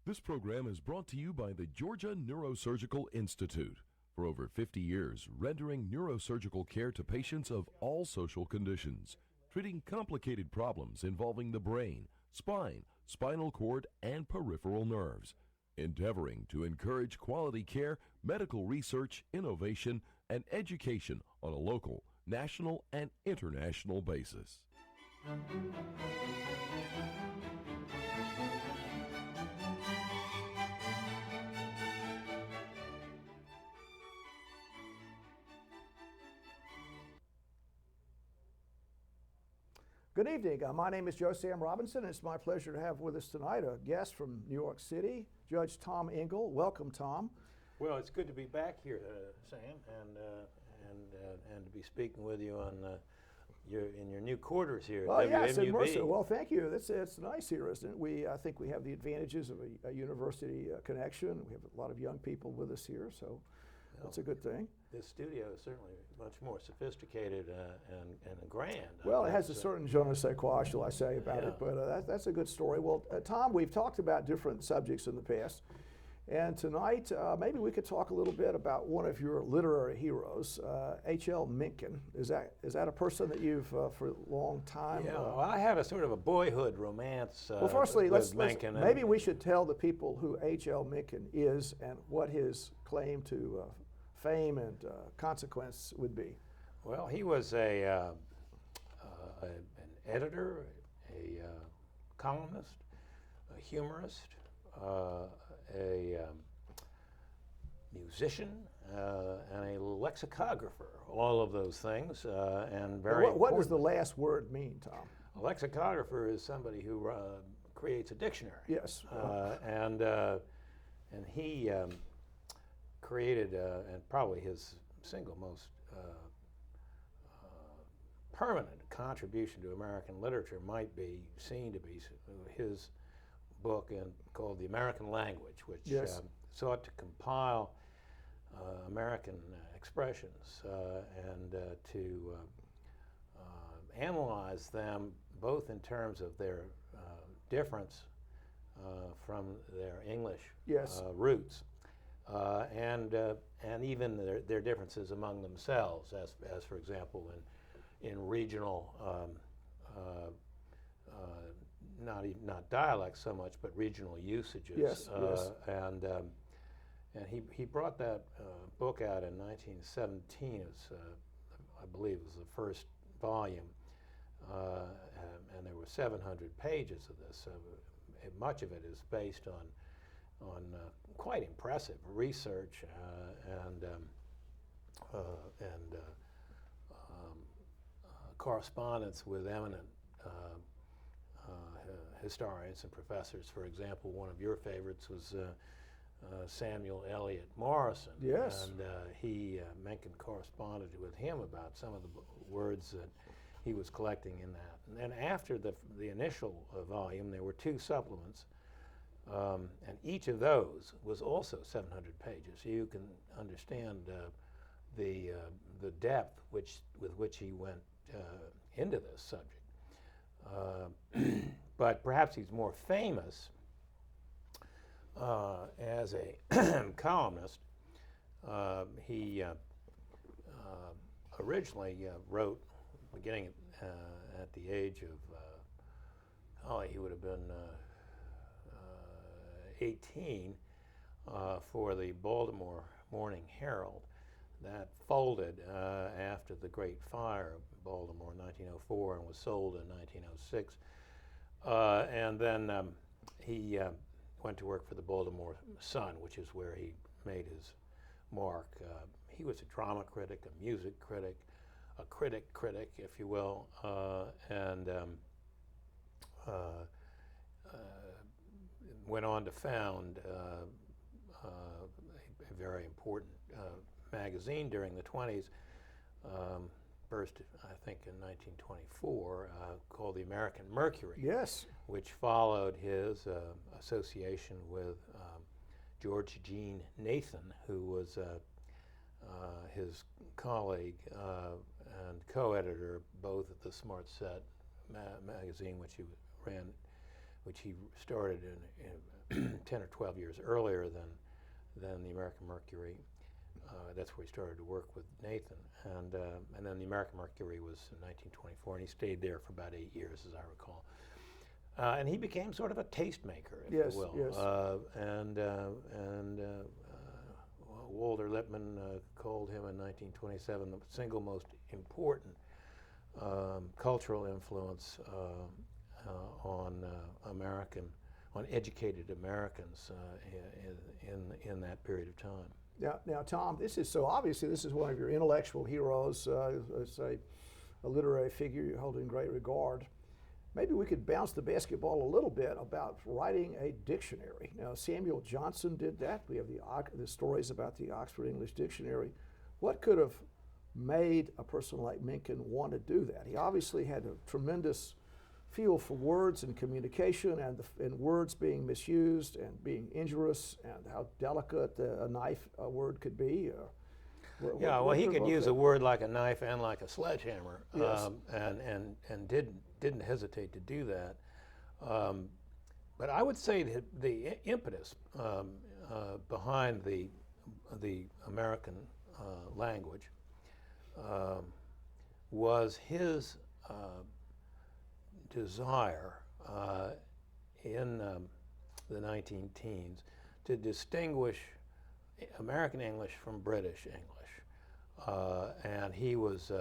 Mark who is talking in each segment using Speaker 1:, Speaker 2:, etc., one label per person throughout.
Speaker 1: This program is brought to you by the Georgia Neurosurgical Institute. For over 50 years, rendering neurosurgical care to patients of all social conditions, treating complicated problems involving the brain, spine, spinal cord, and peripheral nerves, endeavoring to encourage quality care, medical research, innovation, and education on a local, national, and international basis.
Speaker 2: Good evening. My name is Joe Sam Robinson, and it's my pleasure to have with us tonight a guest from New York City, Judge Tom Engel. Welcome, Tom.
Speaker 3: Well, it's good to be back here, Sam, and to be speaking with you on in your new quarters here at
Speaker 2: Oh, yes, in
Speaker 3: WMUB.
Speaker 2: Mercer. Well, thank you. It's nice here, isn't it? I think we have the advantages of a university connection. We have a lot of young people with us here, so that's a good thing.
Speaker 3: This studio is certainly much more sophisticated and grand.
Speaker 2: Well, it has a certain je ne sais quoi, shall I say, about it, but that's a good story. Well, Tom, we've talked about different subjects in the past, and tonight maybe we could talk a little bit about one of your literary heroes, H.L. Mencken. Is that a person that you've for a long time?
Speaker 3: Yeah, well, I had a sort of a boyhood romance.
Speaker 2: Well, firstly,
Speaker 3: Mencken.
Speaker 2: Maybe we should tell the people who H.L. Mencken is and what his claim to fame and consequence would be.
Speaker 3: Well, he was an editor, a columnist, a humorist, a musician, and a lexicographer. All of those things, and very.
Speaker 2: What does the last word mean, Tom?
Speaker 3: A lexicographer is somebody who creates a dictionary.
Speaker 2: Yes.
Speaker 3: And he created, and probably his single most permanent contribution to American literature might be seen to be his book called The American Language, which sought to compile American expressions and to analyze them both in terms of their difference from their English roots. And even their differences among themselves, as for example in regional, not dialects so much, but regional usages.
Speaker 2: Yes.
Speaker 3: And he brought that book out in 1917. I believe it was the first volume, and there were 700 pages of this. So much of it is based on quite impressive research and correspondence with eminent historians and professors. For example, one of your favorites was Samuel Elliot Morrison.
Speaker 2: Yes.
Speaker 3: And Mencken corresponded with him about some of the words that he was collecting in that. And then after the initial volume, there were two supplements. And each of those was also 700 pages. So you can understand the depth with which he went into this subject. But perhaps he's more famous as a columnist. He originally wrote, beginning at the age of, he would have been 18 for the Baltimore Morning Herald. That folded after the Great Fire of Baltimore in 1904 and was sold in 1906. And then he went to work for the Baltimore Sun, which is where he made his mark. He was a drama critic, a music critic, a critic, if you will, and went on to found a very important magazine during the 20s, first I think in 1924, called the American Mercury.
Speaker 2: Yes.
Speaker 3: Which followed his association with George Jean Nathan, who was his colleague and co-editor both at the Smart Set magazine, which he ran which he started in 10 or 12 years earlier than the American Mercury. That's where he started to work with Nathan, and then the American Mercury was in 1924, and he stayed there for about 8 years, as I recall. And he became sort of a tastemaker, if
Speaker 2: Yes,
Speaker 3: you will.
Speaker 2: yes.
Speaker 3: Walter Lippmann called him in 1927 the single most important cultural influence on educated Americans in that period of time.
Speaker 2: Now, Tom, this is one of your intellectual heroes, say a literary figure you hold in great regard. Maybe we could bounce the basketball a little bit about writing a dictionary. Now, Samuel Johnson did that. We have the stories about the Oxford English Dictionary. What could have made a person like Mencken want to do that? He obviously had a tremendous feel for words and communication, and words being misused and being injurious, and how delicate a word could be.
Speaker 3: He could use a word like a knife and like a sledgehammer,
Speaker 2: yes.
Speaker 3: and didn't hesitate to do that. But I would say that the impetus behind the American language was his desire in the 19-teens to distinguish American English from British English. And he was,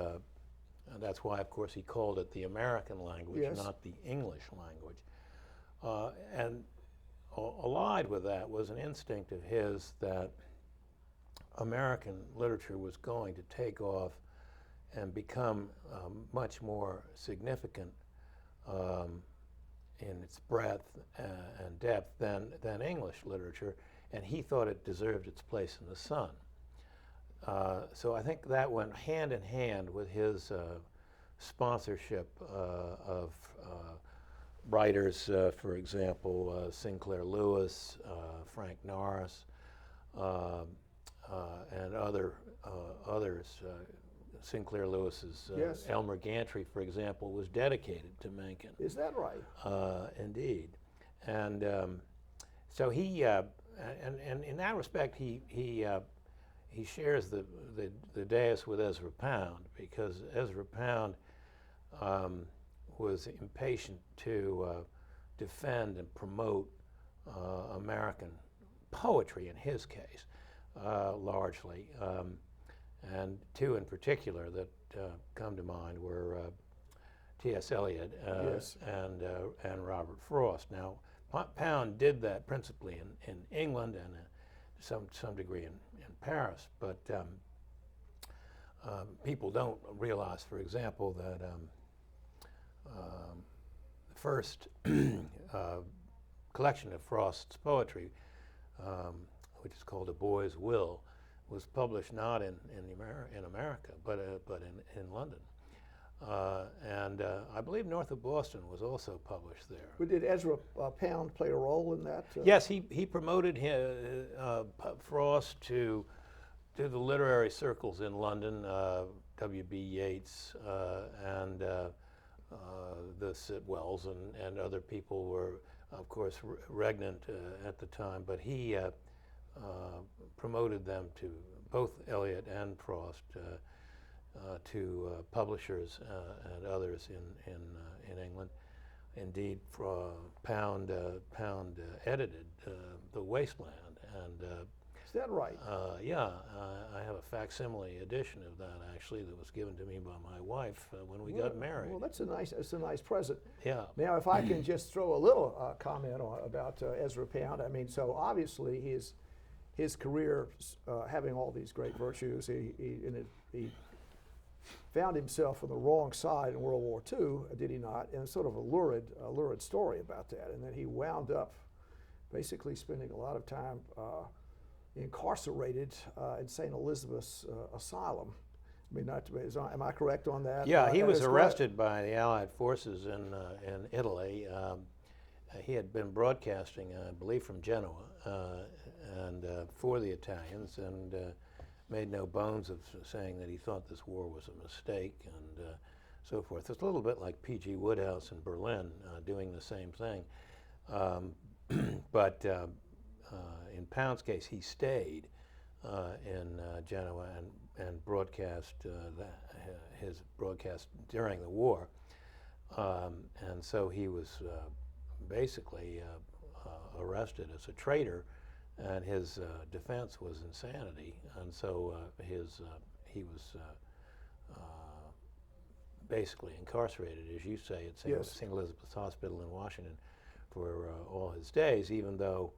Speaker 3: that's why, of course, he called it the American language,
Speaker 2: yes.
Speaker 3: not the English language. And allied with that was an instinct of his that American literature was going to take off and become much more significant in its breadth and depth than English literature, and he thought it deserved its place in the sun. So I think that went hand in hand with his sponsorship of writers, for example, Sinclair Lewis, Frank Norris, and others. Sinclair Lewis's
Speaker 2: yes.
Speaker 3: Elmer Gantry, for example, was dedicated to Mencken.
Speaker 2: Is that right?
Speaker 3: Indeed. And so he, and in that respect, he shares the dais with Ezra Pound, because Ezra Pound was impatient to defend and promote American poetry, in his case, largely. And two in particular that come to mind were T.S. Eliot
Speaker 2: yes.
Speaker 3: and Robert Frost. Now, Pound did that principally in England and some degree in Paris, but people don't realize, for example, that the first collection of Frost's poetry, which is called A Boy's Will, was published not in America, but in London. And I believe North of Boston was also published there.
Speaker 2: But did Ezra Pound play a role in that?
Speaker 3: Yes, he promoted Frost to the literary circles in London. W.B. Yeats and the Sitwells and other people were, of course, regnant at the time, but he promoted them to both Elliot and Frost to publishers and others in England. Indeed, Pound edited The Wasteland, and
Speaker 2: is that right?
Speaker 3: Yeah, I have a facsimile edition of that actually that was given to me by my wife when we got married.
Speaker 2: Well, that's a nice present.
Speaker 3: Yeah.
Speaker 2: Now, if I can just throw a little comment about Ezra Pound, I mean, so obviously his career, having all these great virtues, he found himself on the wrong side in World War II, did he not? And sort of a lurid story about that. And then he wound up basically spending a lot of time incarcerated in St. Elizabeth's Asylum. I mean, am I correct on that?
Speaker 3: Yeah, he was arrested by the Allied forces in Italy. He had been broadcasting, I believe, from Genoa, and for the Italians, and made no bones of saying that he thought this war was a mistake, and so forth. It's a little bit like P.G. Wodehouse in Berlin doing the same thing. But in Pound's case, he stayed in Genoa and broadcast his broadcast during the war. And so he was basically arrested as a traitor, and his defense was insanity. And so he was basically incarcerated, as you say, at St. Elizabeth's Hospital in Washington for all his days, even though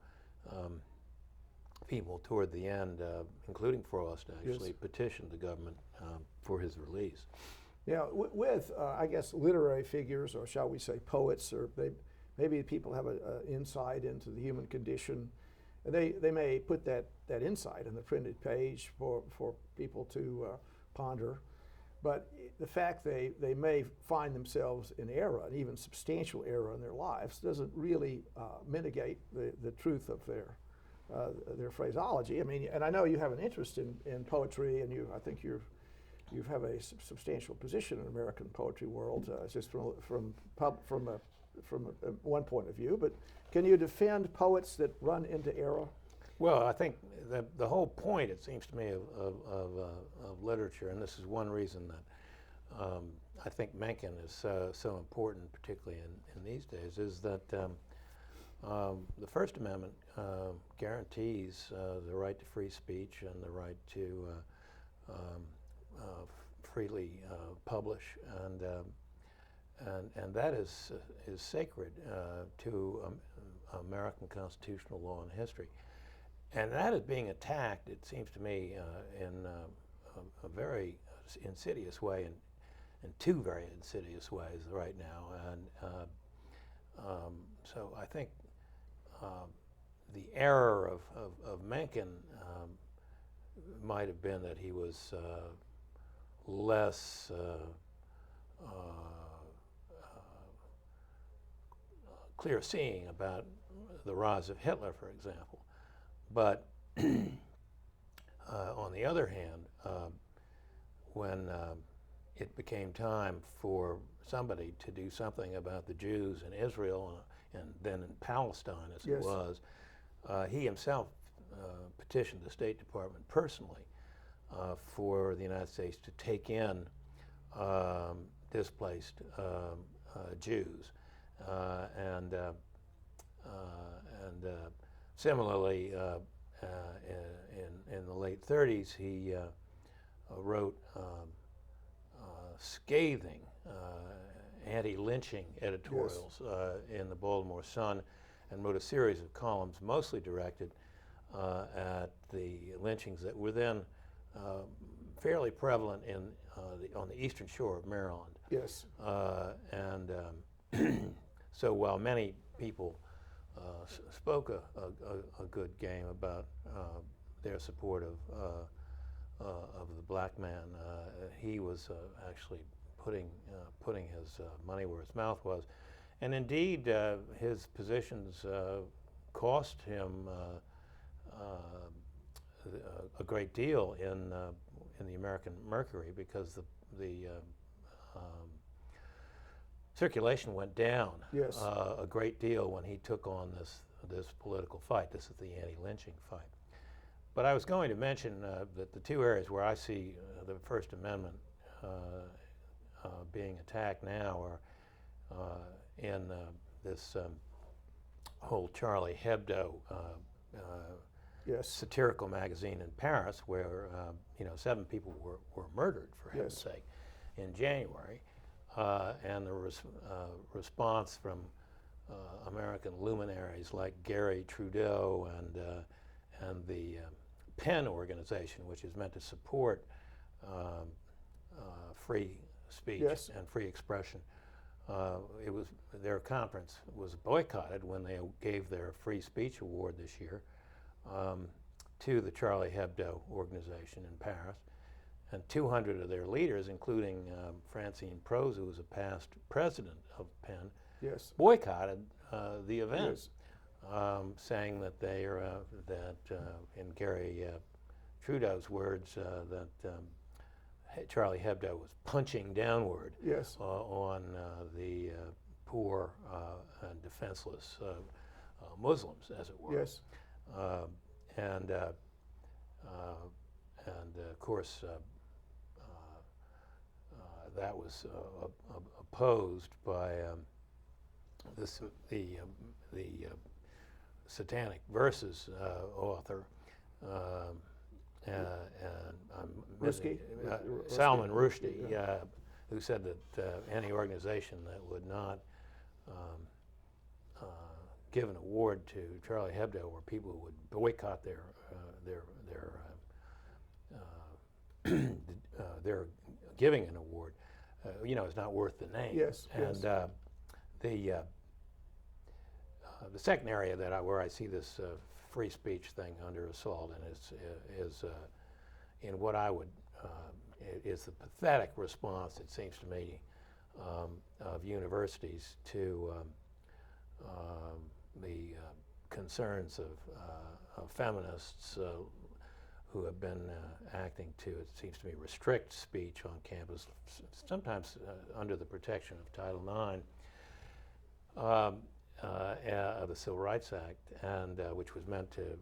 Speaker 3: people toward the end, including Frost, actually petitioned the government for his release.
Speaker 2: Now, with I guess literary figures, or shall we say poets, or maybe people have an insight into the human condition, and they may put that insight on the printed page for people to ponder. But the fact they may find themselves in error, and even substantial error in their lives, doesn't really mitigate the truth of their phraseology. I mean, and I know you have an interest in poetry, and I think you have a substantial position in the American poetry world, just from one point of view. But can you defend poets that run into error?
Speaker 3: Well, I think the whole point, it seems to me, of literature, and this is one reason that I think Mencken is so important, particularly in these days, is that the First Amendment guarantees the right to free speech and the right to freely publish, and that is sacred to American constitutional law and history. And that is being attacked, it seems to me, in a very insidious way, in two very insidious ways right now. And so I think the error of Mencken might have been that he was less clear-seeing about the rise of Hitler, for example. But on the other hand, when it became time for somebody to do something about the Jews in Israel and then in Palestine, as it was, he himself petitioned the State Department personally for the United States to take in displaced Jews, and similarly, in the late 30s, he wrote scathing anti-lynching editorials in the Baltimore Sun, and wrote a series of columns mostly directed at the lynchings that were then fairly prevalent on the eastern shore of Maryland.
Speaker 2: Yes.
Speaker 3: And so while many people spoke a good game about their support of the black man, he was actually putting his money where his mouth was, and indeed his positions cost him a great deal in the American Mercury, because the circulation went down a great deal when he took on this political fight. This is the anti-lynching fight. But I was going to mention that the two areas where I see the First Amendment being attacked now are in this whole Charlie Hebdo satirical magazine in Paris, where 7 people were murdered, for heaven's sake, in January. And the response from American luminaries like Gary Trudeau and the PEN organization, which is meant to support free speech and free expression. Their conference was boycotted when they gave their free speech award this year to the Charlie Hebdo organization in Paris. And 200 of their leaders, including Francine Prose, who was a past president of PEN, boycotted the event, saying that they are in Gary Trudeau's words, that Charlie Hebdo was punching downward on the poor and defenseless Muslims, as it were.
Speaker 2: Yes.
Speaker 3: And of course, that was opposed by the Satanic Verses author, and Salman Rushdie, who said that any organization that would not give an award to Charlie Hebdo, or people would boycott their giving an award, is not worth the name.
Speaker 2: Yes.
Speaker 3: And the second area where I see this free speech thing under assault, and is in what I would is the pathetic response, it seems to me, of universities to the concerns of feminists who have been acting to, it seems to me, restrict speech on campus, sometimes under the protection of Title IX of the Civil Rights Act, and which was meant to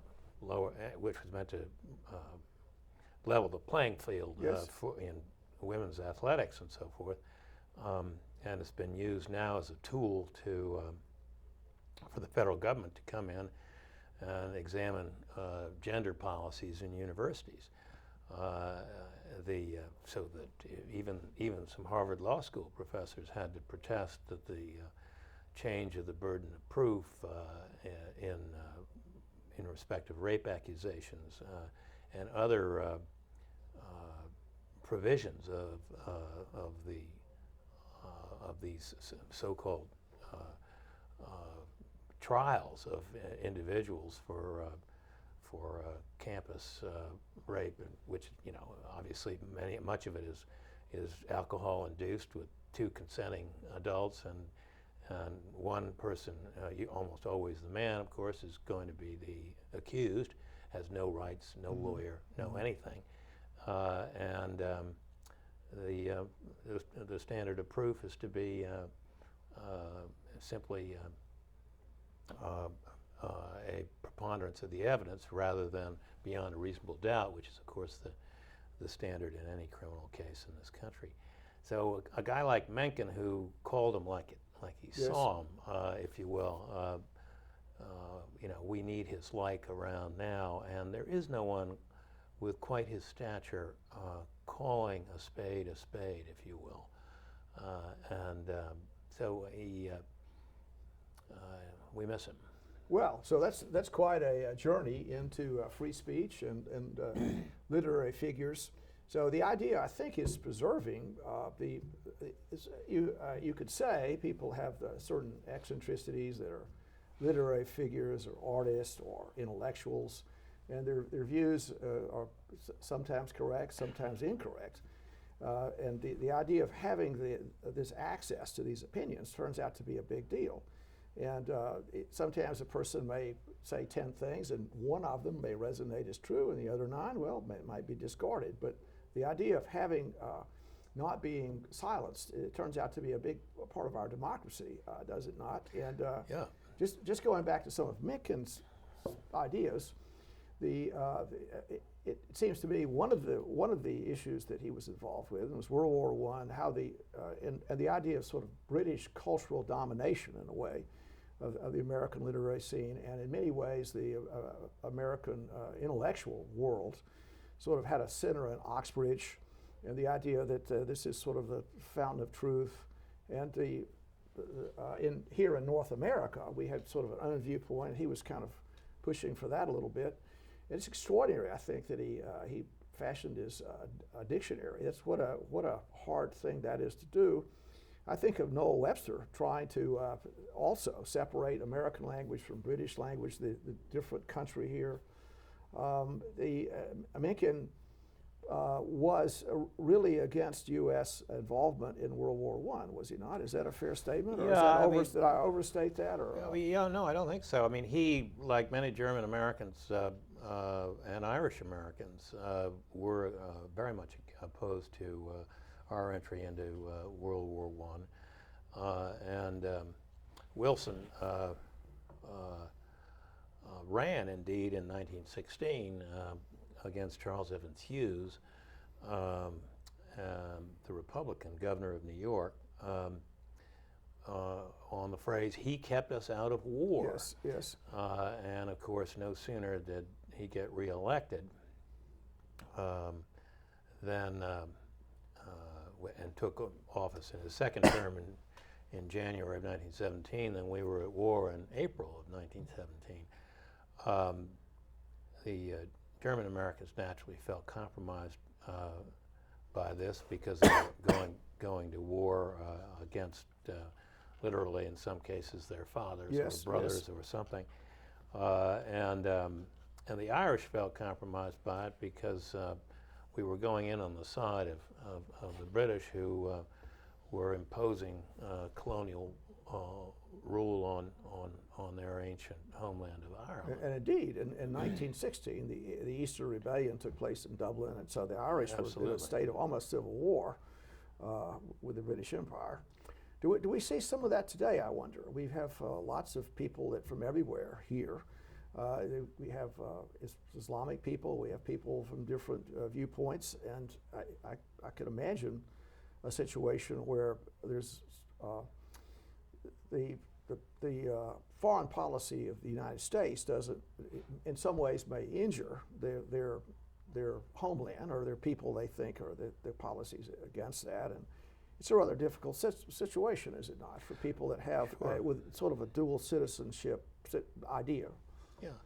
Speaker 3: level the playing field
Speaker 2: Yes.
Speaker 3: in women's athletics and so forth, and it's been used now as a tool for the federal government to come in and examine gender policies in universities. So that even some Harvard Law School professors had to protest that the change of the burden of proof in respect of rape accusations and other provisions of these so-called trials of individuals for campus rape, which obviously much of it is alcohol induced, with two consenting adults, and one person, almost always the man, of course, is going to be the accused, has no rights, no lawyer, no anything, and the standard of proof is to be simply a preponderance of the evidence rather than beyond a reasonable doubt, which is, of course, the standard in any criminal case in this country. So a guy like Mencken, who called him like he
Speaker 2: Yes.
Speaker 3: saw him, if you will, we need his like around now, and there is no one with quite his stature calling a spade, if you will. So we miss him.
Speaker 2: Well, so that's quite a journey into free speech and literary figures. So the idea, I think, is preserving you could say people have certain eccentricities that are literary figures or artists or intellectuals, and their views are sometimes correct, sometimes incorrect. And the idea of having this access to these opinions turns out to be a big deal. And sometimes a person may say 10 things, and one of them may resonate as true, and the other 9, might be discarded. But the idea of having not being silenced, it turns out to be a big part of our democracy, does it not? And
Speaker 3: Yeah.
Speaker 2: just going back to some of Mencken's ideas, it seems to me one of the issues that he was involved with was World War I, how and the idea of sort of British cultural domination in a way of the American literary scene, and in many ways the American intellectual world sort of had a center in Oxbridge, and the idea that this is sort of the fountain of truth, and here in North America we had sort of an own viewpoint, and he was kind of pushing for that a little bit. And it's extraordinary, I think, that he fashioned his dictionary. That's what a hard thing that is to do. I think of Noel Webster trying to also separate American language from British language, the different country here. Mencken was really against U.S. involvement in World War I, was he not? Is that a fair statement? Or did I overstate that? Or,
Speaker 3: no, I don't think so. I mean, he, like many German Americans and Irish Americans, were very much opposed to our entry into World War I. Wilson ran indeed in 1916 against Charles Evans Hughes, the Republican governor of New York, on the phrase, "He kept us out of war."
Speaker 2: Yes, yes.
Speaker 3: And of course, no sooner did he get reelected and took office in his second term in January of 1917 than we were at war in April of 1917. The German Americans naturally felt compromised by this because they were going to war against literally, in some cases, their fathers
Speaker 2: Yes,
Speaker 3: or brothers
Speaker 2: yes.
Speaker 3: or something. And the Irish felt compromised by it because we were going in on the side of the British, who were imposing colonial rule on their ancient homeland of Ireland.
Speaker 2: And indeed, in 1916, the Easter Rebellion took place in Dublin, and so the Irish were in
Speaker 3: Absolutely.
Speaker 2: a state of almost civil war with the British Empire. Do we see some of that today, I wonder? We have lots of people that from everywhere here. We have Islamic people, we have people from different viewpoints, and I could imagine a situation where there's the foreign policy of the United States doesn't, in some ways, may injure their homeland or their people they think, or their policies against that. And it's a rather difficult situation, is it not, for people that have with sort of a dual citizenship idea?
Speaker 3: Yeah,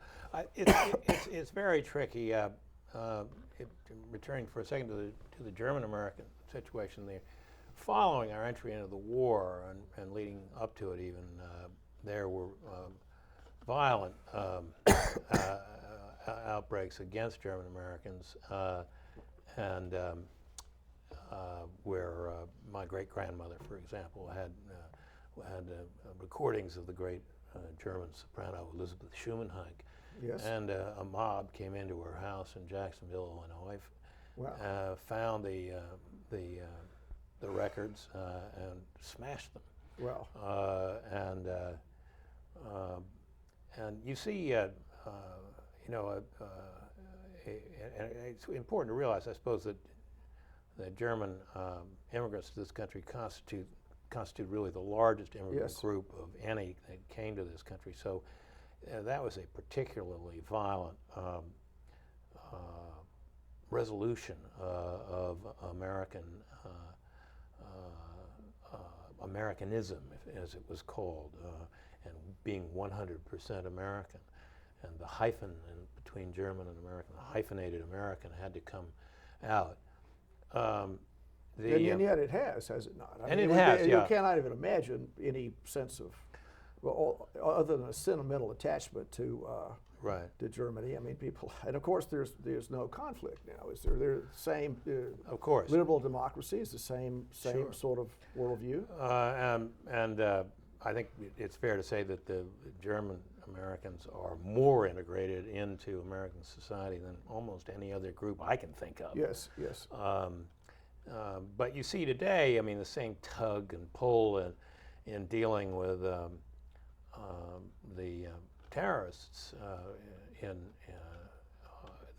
Speaker 3: it's very tricky. Returning for a second to the German-American situation, there, following our entry into the war and leading up to it, even there were violent outbreaks against German Americans, and where my great-grandmother, for example, had recordings of the great German soprano Elizabeth Schumann-Heink.
Speaker 2: Yes.
Speaker 3: And a mob came into her house in Jacksonville, Illinois,
Speaker 2: Wow.
Speaker 3: found the records and smashed them.
Speaker 2: Well,
Speaker 3: and you see, and it's important to realize, I suppose, that the German immigrants to this country constitute really the largest immigrant
Speaker 2: Yes.
Speaker 3: group of any that came to this country. So that was a particularly violent resolution of Americanism, as it was called, and being 100% American. And the hyphen between German and American, the hyphenated American, had to come out.
Speaker 2: and yet it has it not?
Speaker 3: And it has, yeah.
Speaker 2: You cannot even imagine any sense of, well, other than a sentimental attachment to
Speaker 3: Right.
Speaker 2: to Germany. I mean, people, and of course, there's no conflict now. Is there? They're the same.
Speaker 3: Of course.
Speaker 2: Liberal democracy is the same
Speaker 3: Sure.
Speaker 2: sort of worldview.
Speaker 3: I think it's fair to say that the German Americans are more integrated into American society than almost any other group I can think of.
Speaker 2: Yes, yes.
Speaker 3: But you see today, I mean, the same tug and pull in dealing with the terrorists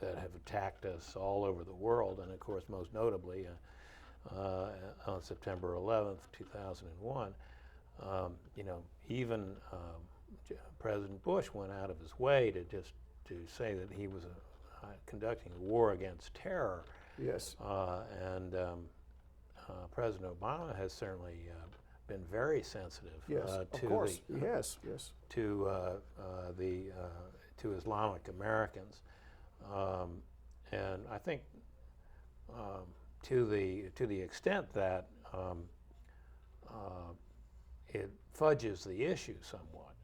Speaker 3: that have attacked us all over the world, and of course, most notably on September 11th, 2001. Even President Bush went out of his way to say that he was conducting a war against terror.
Speaker 2: Yes.
Speaker 3: President Obama has certainly been very sensitive
Speaker 2: Yes. Of
Speaker 3: to
Speaker 2: course. Yes. Yes.
Speaker 3: to Islamic Americans, and I think to the extent that it fudges the issue somewhat.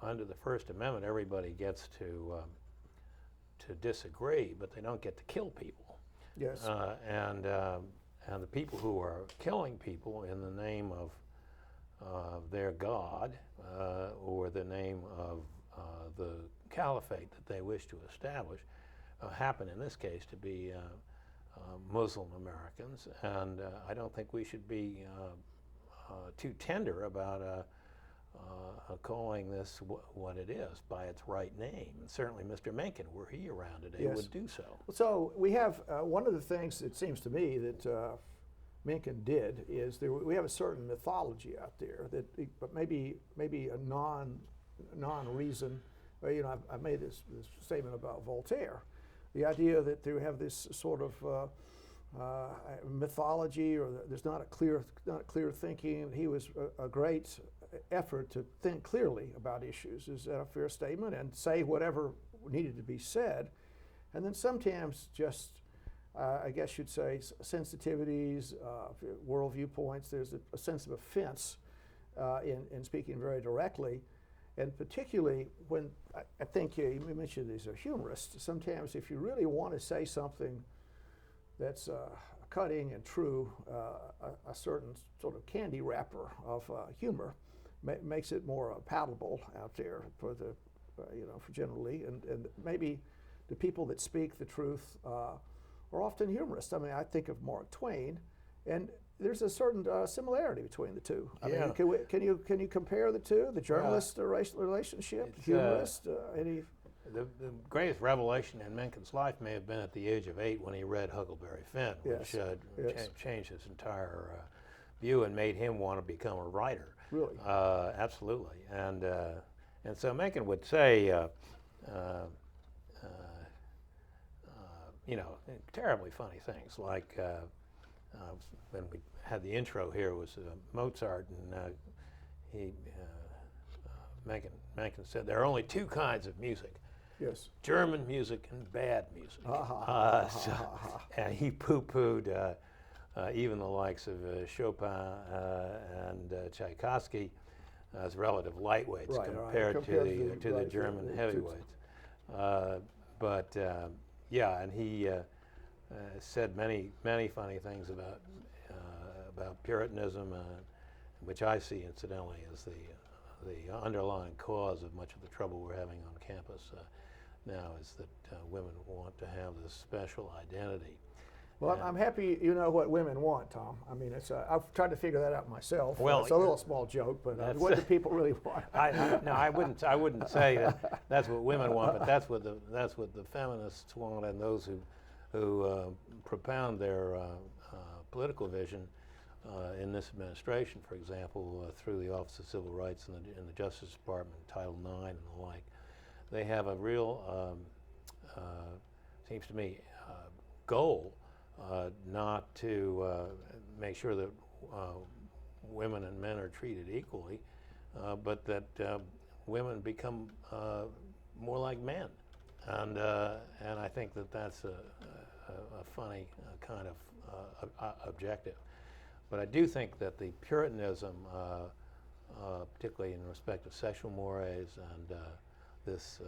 Speaker 3: Under the First Amendment, everybody gets to disagree, but they don't get to kill people.
Speaker 2: Yes.
Speaker 3: And the people who are killing people in the name of their God or the name of the caliphate that they wish to establish happen in this case to be Muslim Americans, and I don't think we should be too tender about calling this what it is by its right name. And certainly Mr. Mencken, were he around today,
Speaker 2: Yes.
Speaker 3: would do so.
Speaker 2: So we have one of the things that seems to me that Mencken did is we have a certain mythology out there that, but maybe a non-reason. I've made this statement about Voltaire, the idea that they have this sort of mythology, or there's not a clear thinking. He was a great effort to think clearly about issues. Is that a fair statement? And say whatever needed to be said, and then sometimes just I guess you'd say sensitivities, world viewpoints. There's a sense of offense in speaking very directly, and particularly when I think you mentioned these are humorists. Sometimes if you really want to say something that's cutting and true, a certain sort of candy wrapper of humor makes it more palatable out there for the for generally, and maybe the people that speak the truth are often humorists. I mean, I think of Mark Twain, and there's a certain similarity between the two. I mean, can you compare the two? The journalist relationship, humorist, any?
Speaker 3: The greatest revelation in Mencken's life may have been at the age of 8 when he read Huckleberry Finn, which changed his entire view and made him want to become a writer.
Speaker 2: Really?
Speaker 3: Absolutely. And so Mencken would say, terribly funny things, like when we had the intro here was Mozart, and Mencken said there are only 2 kinds of music.
Speaker 2: Yes.
Speaker 3: German music and bad music. And he poo-pooed even the likes of Chopin and Tchaikovsky as relative lightweights compared to the German heavyweights. And he said many funny things about Puritanism, which I see incidentally as the underlying cause of much of the trouble we're having on campus now, is that women want to have this special identity.
Speaker 2: Well, I'm happy you know what women want, Tom. I mean, I've tried to figure that out myself.
Speaker 3: Well,
Speaker 2: it's a little small joke, but what do people really want?
Speaker 3: I wouldn't say that's what women want, but that's what the feminists want, and those who propound their political vision in this administration, for example, through the Office of Civil Rights in the Justice Department, Title IX, and the like. They have a real, seems to me, goal not to make sure that women and men are treated equally, but that women become more like men, and I think that that's a funny kind of objective. But I do think that the Puritanism, particularly in respect of sexual mores and these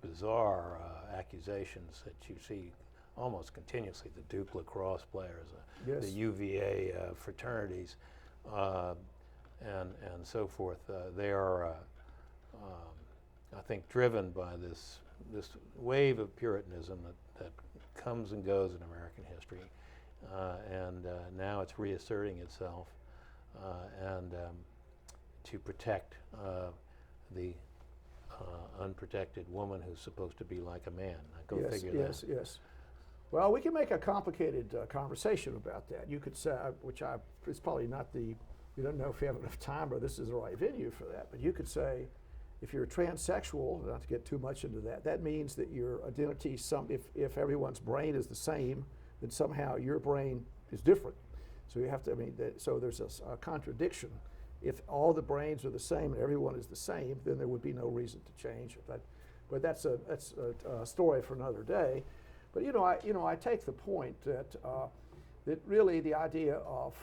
Speaker 3: bizarre accusations that you see almost continuously, the Duke lacrosse players, the UVA fraternities, and so forth. They are, I think, driven by this wave of Puritanism that comes and goes in American history, and now it's reasserting itself, and to protect the unprotected woman who's supposed to be like a man. Figure that.
Speaker 2: Yes. Well, we can make a complicated conversation about that. You could say, it's probably not you don't know if you have enough time or this is the right venue for that, but you could say, if you're transsexual, not to get too much into that, that means that your identity, if everyone's brain is the same, then somehow your brain is different. So you have to, so there's a contradiction. If all the brains are the same and everyone is the same, then there would be no reason to change it. But that's a story for another day. But I take the point that really the idea of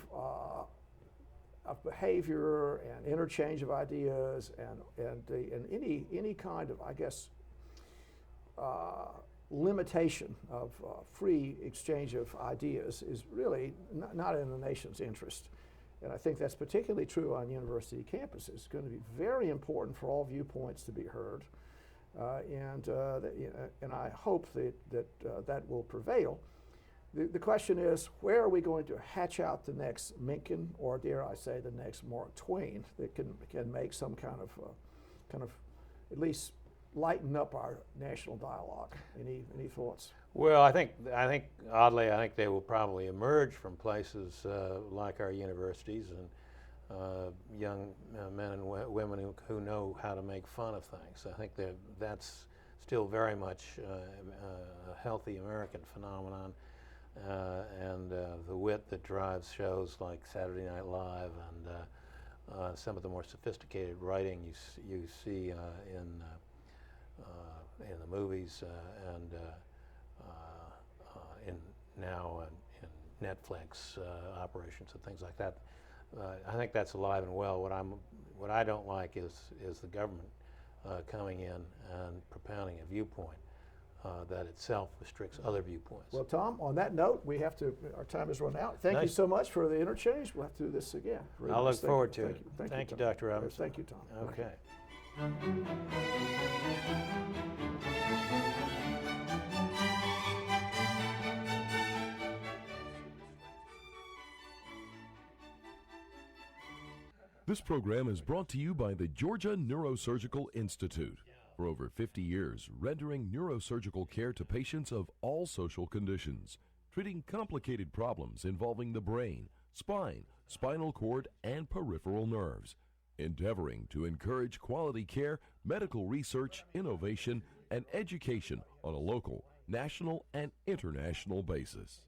Speaker 2: behavior and interchange of ideas and any kind of, I guess, limitation of free exchange of ideas is really not in the nation's interest. And I think that's particularly true on university campuses. It's going to be very important for all viewpoints to be heard, and I hope that will prevail. The question is, where are we going to hatch out the next Mencken, or dare I say, the next Mark Twain, that can make some kind of at least lighten up our national dialogue? Any thoughts?
Speaker 3: Well, I think oddly, I think they will probably emerge from places like our universities and young men and women who know how to make fun of things. I think that's still very much a healthy American phenomenon, and the wit that drives shows like Saturday Night Live and some of the more sophisticated writing you see in the movies and in now in Netflix operations and things like that. I think that's alive and well. What I don't like is the government coming in and propounding a viewpoint that itself restricts other viewpoints.
Speaker 2: Well, Tom, on that note, our time has run out. Thank you so much for the interchange. We'll have to do this again.
Speaker 3: I'll look forward to it. Thank you, Dr. Robinson.
Speaker 2: Thank you, Tom.
Speaker 3: Okay.
Speaker 1: This program is brought to you by the Georgia Neurosurgical Institute. For over 50 years, rendering neurosurgical care to patients of all social conditions, treating complicated problems involving the brain, spine, spinal cord, and peripheral nerves, endeavoring to encourage quality care, medical research, innovation, and education on a local, national, and international basis.